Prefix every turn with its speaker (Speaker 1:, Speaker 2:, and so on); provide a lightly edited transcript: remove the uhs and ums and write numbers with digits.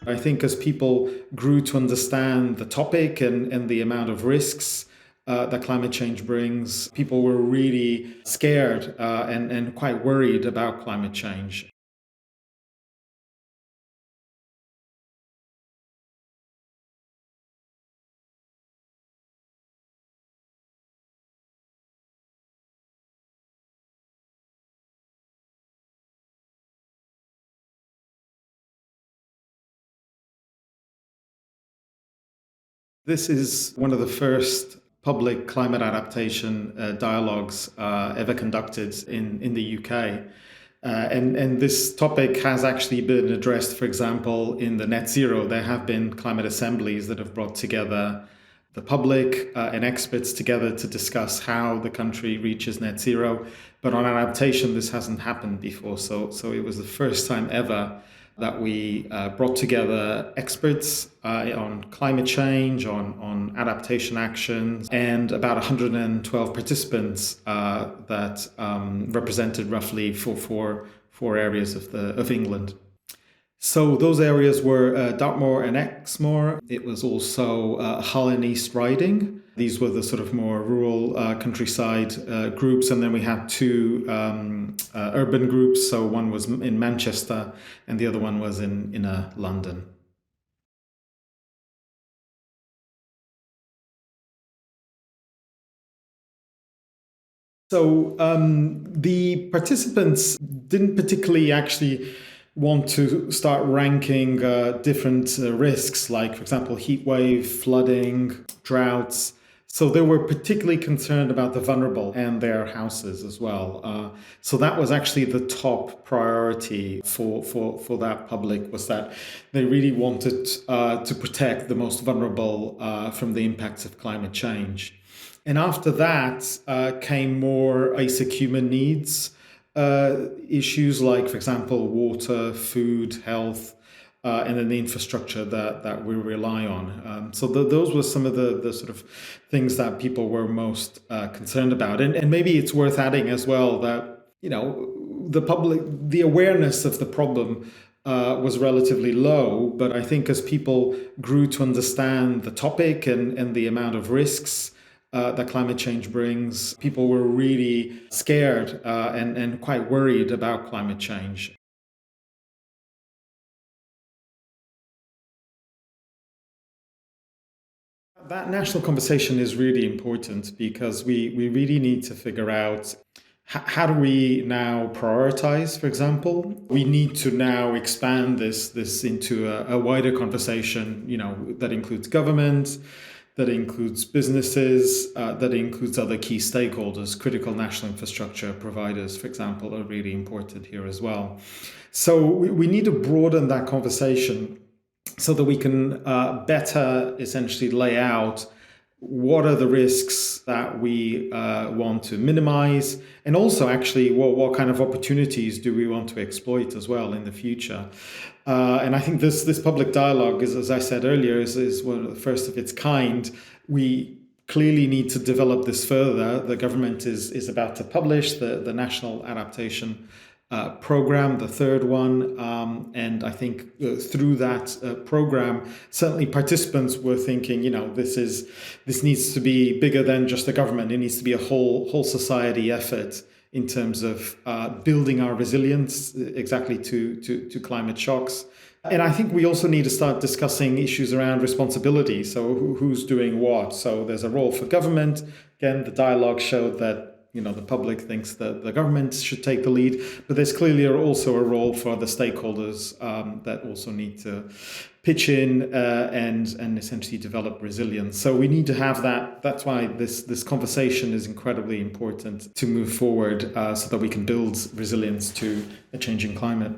Speaker 1: I think as people grew to understand the topic and the amount of risks that climate change brings, people were really scared and quite worried about climate change. This is one of the first public climate adaptation dialogues ever conducted in the UK. And this topic has actually been addressed, for example, in the net zero. There have been climate assemblies that have brought together the public and experts together to discuss how the country reaches net zero. But on adaptation, this hasn't happened before. So it was the first time ever that we brought together experts on climate change, on adaptation actions, and about 112 participants that represented roughly four areas of England. So those areas were Dartmoor and Exmoor. It was also Hull and East Riding. These were the sort of more rural countryside groups. And then we had two urban groups. So one was in Manchester and the other one was in inner London. So the participants didn't particularly actually want to start ranking different risks, like, for example, heat wave, flooding, droughts. So they were particularly concerned about the vulnerable and their houses as well. So that was actually the top priority for that public, was that they really wanted to protect the most vulnerable from the impacts of climate change. And after that came more basic human needs issues like, for example, water, food, health, and then the infrastructure that we rely on. So those were some of the sort of things that people were most concerned about. And maybe it's worth adding as well that, the awareness of the problem was relatively low. But I think as people grew to understand the topic and the amount of risks that climate change brings, people were really scared and quite worried about climate change. That national conversation is really important because we really need to figure out how do we now prioritize, for example. We need to now expand this into a wider conversation, that includes government, that includes businesses, that includes other key stakeholders. Critical national infrastructure providers, for example, are really important here as well. So we need to broaden that conversation so that we can better essentially lay out what are the risks that we want to minimize, and also actually what kind of opportunities do we want to exploit as well in the future. And I think this public dialogue is, as I said earlier, is one of the first of its kind. We clearly need to develop this further. The government is about to publish the National Adaptation program, the third one. And I think through that program, certainly participants were thinking, this needs to be bigger than just the government. It needs to be a whole society effort in terms of building our resilience exactly to climate shocks. And I think we also need to start discussing issues around responsibility. So who's doing what? So there's a role for government. Again, the dialogue showed that the public thinks that the government should take the lead, but there's clearly also a role for the stakeholders that also need to pitch in and essentially develop resilience. So we need to have that. That's why this conversation is incredibly important to move forward so that we can build resilience to a changing climate.